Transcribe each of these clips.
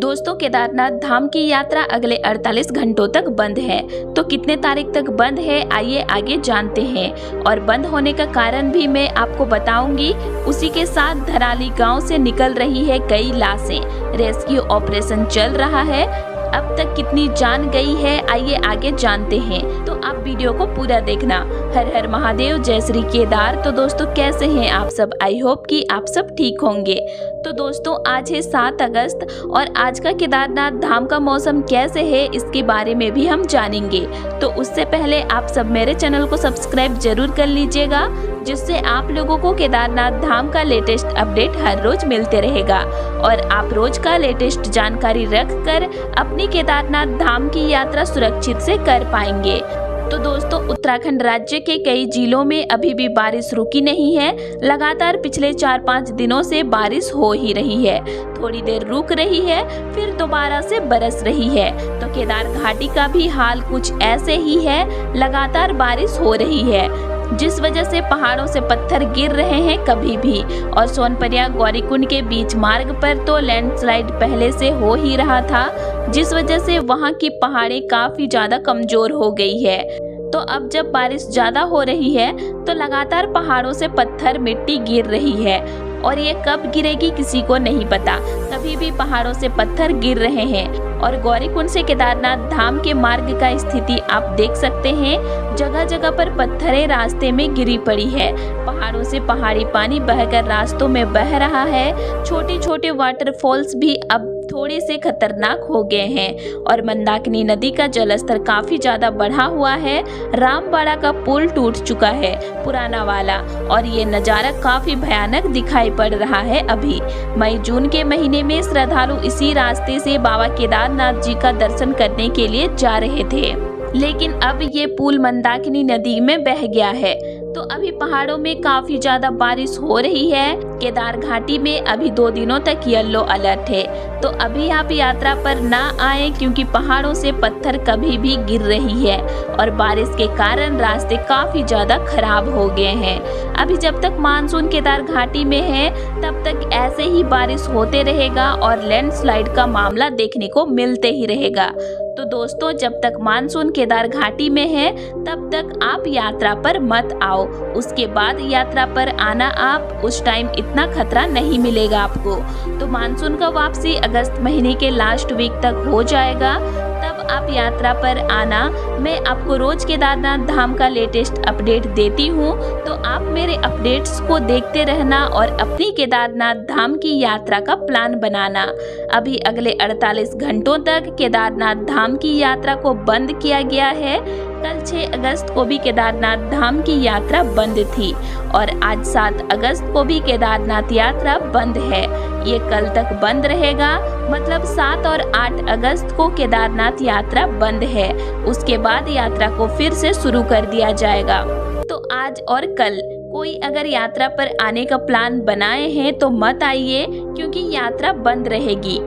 दोस्तों, केदारनाथ धाम की यात्रा अगले 48 घंटों तक बंद है। तो कितने तारीख तक बंद है, आइए आगे जानते हैं। और बंद होने का कारण भी मैं आपको बताऊंगी। उसी के साथ धराली गांव से निकल रही है कई लाशें, रेस्क्यू ऑपरेशन चल रहा है। अब तक कितनी जान गई है, आइए आगे जानते हैं। तो आप वीडियो को पूरा देखना। हर हर महादेव, जय श्री केदार। तो दोस्तों, कैसे हैं आप सब? आई होप कि आप सब ठीक होंगे। तो दोस्तों, आज है 7 अगस्त और आज का केदारनाथ धाम का मौसम कैसे है, इसके बारे में भी हम जानेंगे। तो उससे पहले आप सब मेरे चैनल को सब्सक्राइब जरूर कर लीजिएगा, जिससे आप लोगों को केदारनाथ धाम का लेटेस्ट अपडेट हर रोज मिलते रहेगा और आप रोज का लेटेस्ट जानकारी रखकर अपनी केदारनाथ धाम की यात्रा सुरक्षित से कर पाएंगे। तो दोस्तों, उत्तराखंड राज्य के कई जिलों में अभी भी बारिश रुकी नहीं है। लगातार पिछले 4-5 दिनों से बारिश हो ही रही है। थोड़ी देर रुक रही है, फिर दोबारा से बरस रही है। तो केदार घाटी का भी हाल कुछ ऐसे ही है। लगातार बारिश हो रही है, जिस वजह से पहाड़ों से पत्थर गिर रहे हैं कभी भी। और सोनप्रयाग गौरीकुंड के बीच मार्ग पर तो लैंडस्लाइड पहले से हो ही रहा था, जिस वजह से वहां की पहाड़ें काफी ज्यादा कमजोर हो गई है। तो अब जब बारिश ज्यादा हो रही है तो लगातार पहाड़ों से पत्थर मिट्टी गिर रही है और ये कब गिरेगी किसी को नहीं पता। कभी भी पहाड़ों से पत्थर गिर रहे हैं। और गौरीकुंड से केदारनाथ धाम के मार्ग का स्थिति आप देख सकते हैं। जगह जगह पर पत्थरें रास्ते में गिरी पड़ी है। पहाड़ों से पहाड़ी पानी बहकर रास्तों में बह रहा है। छोटे छोटे वाटरफॉल्स भी अब थोड़े से खतरनाक हो गए हैं और मंदाकिनी नदी का जलस्तर काफी ज्यादा बढ़ा हुआ है। रामबाड़ा का पुल टूट चुका है, पुराना वाला, और ये नजारा काफी भयानक दिखाई पड़ रहा है। अभी मई जून के महीने में श्रद्धालु इसी रास्ते से बाबा केदारनाथ जी का दर्शन करने के लिए जा रहे थे, लेकिन अब ये पुल मंदाकिनी नदी में बह गया है। तो अभी पहाड़ों में काफी ज्यादा बारिश हो रही है। केदार घाटी में अभी 2 दिनों तक येलो अलर्ट है। तो अभी आप यात्रा पर ना आए, क्योंकि पहाड़ों से पत्थर कभी भी गिर रही है और बारिश के कारण रास्ते काफी ज्यादा खराब हो गए हैं। अभी जब तक मानसून केदार घाटी में है तब तक ऐसे ही बारिश होते रहेगा और लैंडस्लाइड का मामला देखने को मिलते ही रहेगा। तो दोस्तों, जब तक मानसून केदार घाटी में है तब तक आप यात्रा पर मत आओ। उसके बाद यात्रा पर आना आप, उस टाइम इतना खतरा नहीं मिलेगा आपको। तो मानसून का वापसी अगस्त महीने के लास्ट वीक तक हो जाएगा, तब आप यात्रा पर आना। मैं आपको रोज केदारनाथ धाम का लेटेस्ट अपडेट देती हूँ, तो आप मेरे अपडेट्स को देखते रहना और अपनी केदारनाथ धाम की यात्रा का प्लान बनाना। अभी अगले 48 घंटों तक केदारनाथ धाम की यात्रा को बंद किया गया है। कल 6 अगस्त को भी केदारनाथ धाम की यात्रा बंद थी और आज 7 अगस्त को भी केदारनाथ यात्रा बंद है। ये कल तक बंद रहेगा, मतलब 7 और 8 अगस्त को केदारनाथ यात्रा बंद है। उसके बाद यात्रा को फिर से शुरू कर दिया जाएगा। तो आज और कल कोई अगर यात्रा पर आने का प्लान बनाए हैं तो मत आइए, क्योंकि यात्रा बंद रहेगी।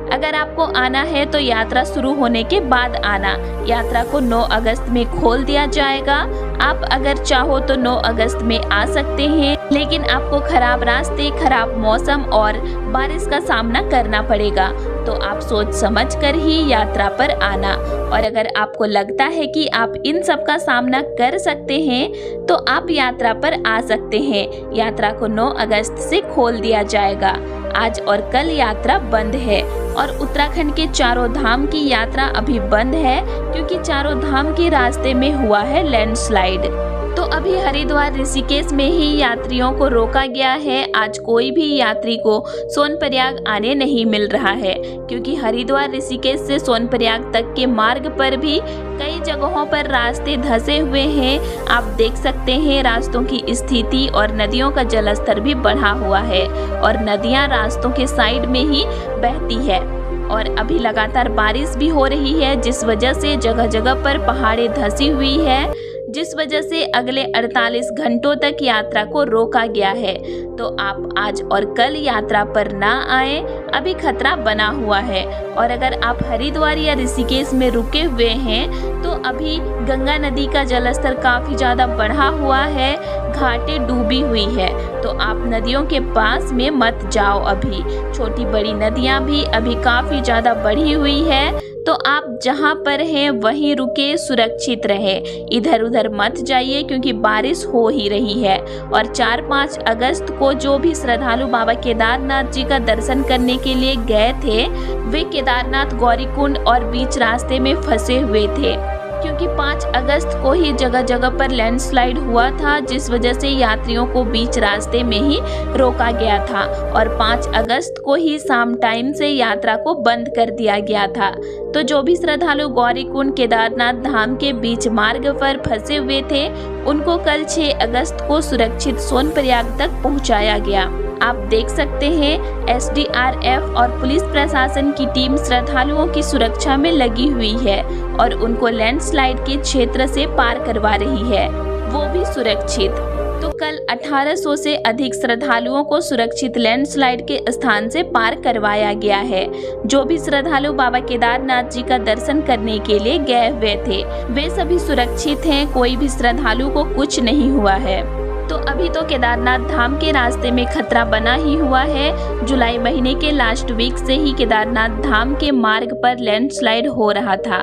अगर आपको आना है तो यात्रा शुरू होने के बाद आना। यात्रा को 9 अगस्त में खोल दिया जाएगा। आप अगर चाहो तो 9 अगस्त में आ सकते हैं, लेकिन आपको खराब रास्ते, खराब मौसम और बारिश का सामना करना पड़ेगा। तो आप सोच समझ कर ही यात्रा पर आना। और अगर आपको लगता है कि आप इन सब का सामना कर सकते हैं तो आप यात्रा पर आ सकते हैं। यात्रा को 9 अगस्त से खोल दिया जाएगा। आज और कल यात्रा बंद है और उत्तराखंड के चारों धाम की यात्रा अभी बंद है, क्योंकि चारों धाम के रास्ते में हुआ है लैंडस्लाइड। तो अभी हरिद्वार ऋषिकेश में ही यात्रियों को रोका गया है। आज कोई भी यात्री को सोनप्रयाग आने नहीं मिल रहा है, क्योंकि हरिद्वार ऋषिकेश से सोनप्रयाग तक के मार्ग पर भी कई जगहों पर रास्ते धंसे हुए हैं। आप देख सकते हैं रास्तों की स्थिति, और नदियों का जलस्तर भी बढ़ा हुआ है और नदियां रास्तों के साइड में ही बहती है। और अभी लगातार बारिश भी हो रही है, जिस वजह से जगह जगह पर पहाड़ें धंसी हुई है। जिस वजह से अगले 48 घंटों तक यात्रा को रोका गया है। तो आप आज और कल यात्रा पर ना आए, अभी खतरा बना हुआ है। और अगर आप हरिद्वार या ऋषिकेश में रुके हुए हैं तो अभी गंगा नदी का जलस्तर काफ़ी ज़्यादा बढ़ा हुआ है, घाटें डूबी हुई है। तो आप नदियों के पास में मत जाओ। अभी छोटी बड़ी नदियां भी अभी काफ़ी ज़्यादा बढ़ी हुई है। तो आप जहां पर हैं वहीं रुके, सुरक्षित रहे, इधर उधर मत जाइए क्योंकि बारिश हो ही रही है। और 4-5 अगस्त को जो भी श्रद्धालु बाबा केदारनाथ जी का दर्शन करने के लिए गए थे वे केदारनाथ गौरीकुंड और बीच रास्ते में फंसे हुए थे, क्योंकि 5 अगस्त को ही जगह जगह पर लैंडस्लाइड हुआ था, जिस वजह से यात्रियों को बीच रास्ते में ही रोका गया था। और 5 अगस्त को ही शाम टाइम से यात्रा को बंद कर दिया गया था। तो जो भी श्रद्धालु गौरीकुंड केदारनाथ धाम के बीच मार्ग पर फंसे हुए थे उनको कल 6 अगस्त को सुरक्षित सोनप्रयाग तक पहुंचाया गया। आप देख सकते हैं SDRF और पुलिस प्रशासन की टीम श्रद्धालुओं की सुरक्षा में लगी हुई है और उनको लैंडस्लाइड के क्षेत्र से पार करवा रही है, वो भी सुरक्षित। तो कल 1800 से अधिक श्रद्धालुओं को सुरक्षित लैंडस्लाइड के स्थान से पार करवाया गया है। जो भी श्रद्धालु बाबा केदारनाथ जी का दर्शन करने के लिए गए हुए थे वे सभी सुरक्षित हैं, कोई भी श्रद्धालु को कुछ नहीं हुआ है। तो अभी तो केदारनाथ धाम के रास्ते में खतरा बना ही हुआ है। जुलाई महीने के लास्ट वीक से ही केदारनाथ धाम के मार्ग पर लैंडस्लाइड हो रहा था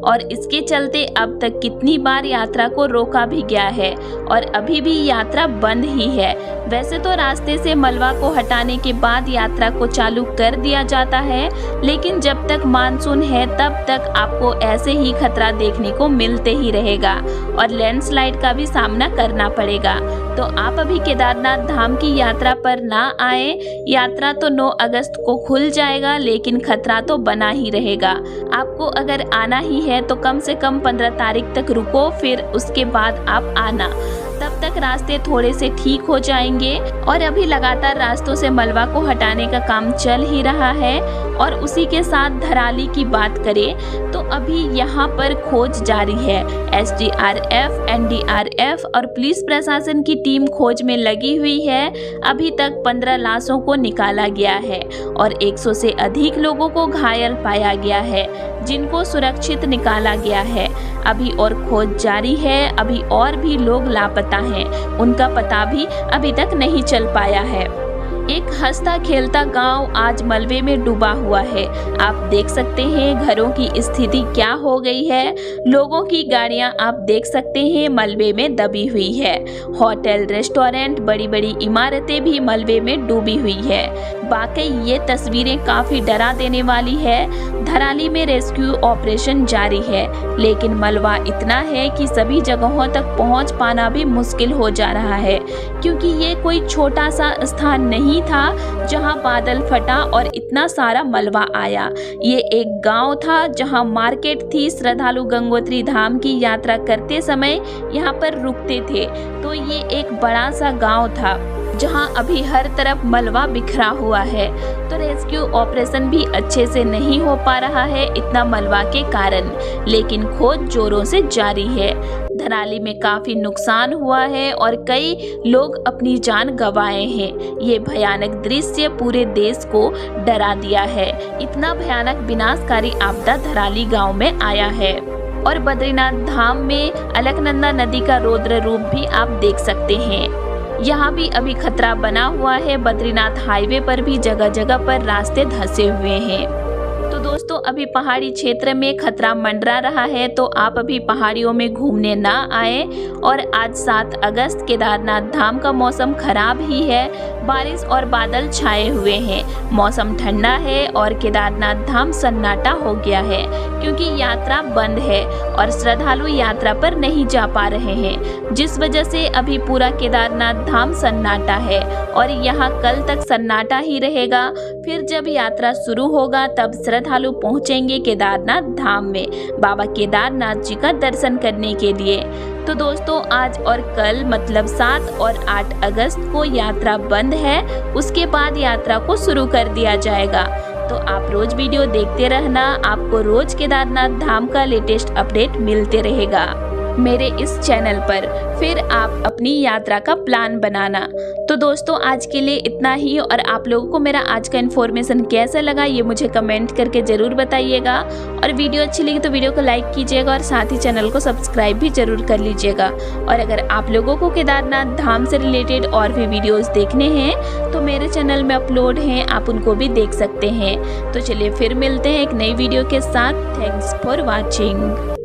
और इसके चलते अब तक कितनी बार यात्रा को रोका भी गया है और अभी भी यात्रा बंद ही है। वैसे तो रास्ते से मलबा को हटाने के बाद यात्रा को चालू कर दिया जाता है, लेकिन जब तक मानसून है तब तक आपको ऐसे ही खतरा देखने को मिलते ही रहेगा और लैंडस्लाइड का भी सामना करना पड़ेगा। तो आप अभी केदारनाथ धाम की यात्रा पर ना आए। यात्रा तो 9 अगस्त को खुल जाएगा, लेकिन खतरा तो बना ही रहेगा। आपको अगर आना ही है तो कम से कम 15 तारीख तक रुको, फिर उसके बाद आप आना। तब तक रास्ते थोड़े से ठीक हो जाएंगे और अभी लगातार रास्तों से मलबा को हटाने का काम चल ही रहा है। और उसी के साथ धराली की बात करें तो अभी यहाँ पर खोज जारी है। SDRF, NDRF और पुलिस प्रशासन की टीम खोज में लगी हुई है। अभी तक 15 लाशों को निकाला गया है और 100 से अधिक लोगों को घायल पाया गया है, जिनको सुरक्षित निकाला गया है। अभी और खोज जारी है, अभी और भी लोग लापता हैं, उनका पता भी अभी तक नहीं चल पाया है। एक हंसता खेलता गांव आज मलबे में डूबा हुआ है। आप देख सकते हैं घरों की स्थिति क्या हो गई है। लोगों की गाड़ियां आप देख सकते हैं मलबे में दबी हुई है। होटल, रेस्टोरेंट, बड़ी बड़ी इमारतें भी मलबे में डूबी हुई है। वाकई ये तस्वीरें काफ़ी डरा देने वाली है। धराली में रेस्क्यू ऑपरेशन जारी है, लेकिन मलबा इतना है कि सभी जगहों तक पहुंच पाना भी मुश्किल हो जा रहा है, क्योंकि ये कोई छोटा सा स्थान नहीं था जहां बादल फटा और इतना सारा मलबा आया। ये एक गांव था जहां मार्केट थी। श्रद्धालु गंगोत्री धाम की यात्रा करते समय यहाँ पर रुकते थे। तो ये एक बड़ा सा गांव था जहां अभी हर तरफ मलबा बिखरा हुआ है। तो रेस्क्यू ऑपरेशन भी अच्छे से नहीं हो पा रहा है इतना मलबा के कारण, लेकिन खोज जोरों से जारी है। धराली में काफी नुकसान हुआ है और कई लोग अपनी जान गंवाए हैं। ये भयानक दृश्य पूरे देश को डरा दिया है। इतना भयानक विनाशकारी आपदा धराली गांव में आया है। और बद्रीनाथ धाम में अलकनंदा नदी का रौद्र रूप भी आप देख सकते हैं। यहाँ भी अभी खतरा बना हुआ है। बद्रीनाथ हाईवे पर भी जगह जगह पर रास्ते धंसे हुए हैं। तो दोस्तों अभी पहाड़ी क्षेत्र में खतरा मंडरा रहा है, तो आप अभी पहाड़ियों में घूमने ना आए। और आज 7 अगस्त केदारनाथ धाम का मौसम खराब ही है। बारिश और बादल छाए हुए हैं, मौसम ठंडा है और केदारनाथ धाम सन्नाटा हो गया है, क्योंकि यात्रा बंद है और श्रद्धालु यात्रा पर नहीं जा पा रहे हैं, जिस वजह से अभी पूरा केदारनाथ धाम सन्नाटा है और यहाँ कल तक सन्नाटा ही रहेगा। फिर जब यात्रा शुरू होगा तब श्रद्धालु पहुंचेंगे केदारनाथ धाम में बाबा केदारनाथ जी का दर्शन करने के लिए। तो दोस्तों आज और कल मतलब 7 और 8 अगस्त को यात्रा बंद है, उसके बाद यात्रा को शुरू कर दिया जाएगा। तो आप रोज वीडियो देखते रहना, आपको रोज केदारनाथ धाम का लेटेस्ट अपडेट मिलते रहेगा। मेरे इस चैनल पर, फिर आप अपनी यात्रा का प्लान बनाना। तो दोस्तों आज के लिए इतना ही, और आप लोगों को मेरा आज का इन्फॉर्मेशन कैसा लगा ये मुझे कमेंट करके ज़रूर बताइएगा। और वीडियो अच्छी लगी तो वीडियो को लाइक कीजिएगा और साथ ही चैनल को सब्सक्राइब भी ज़रूर कर लीजिएगा। और अगर आप लोगों को केदारनाथ धाम से रिलेटेड और भी वीडियोस देखने हैं तो मेरे चैनल में अपलोड हैं, आप उनको भी देख सकते हैं। तो चलिए फिर मिलते हैं एक नई वीडियो के साथ। Thanks for watching.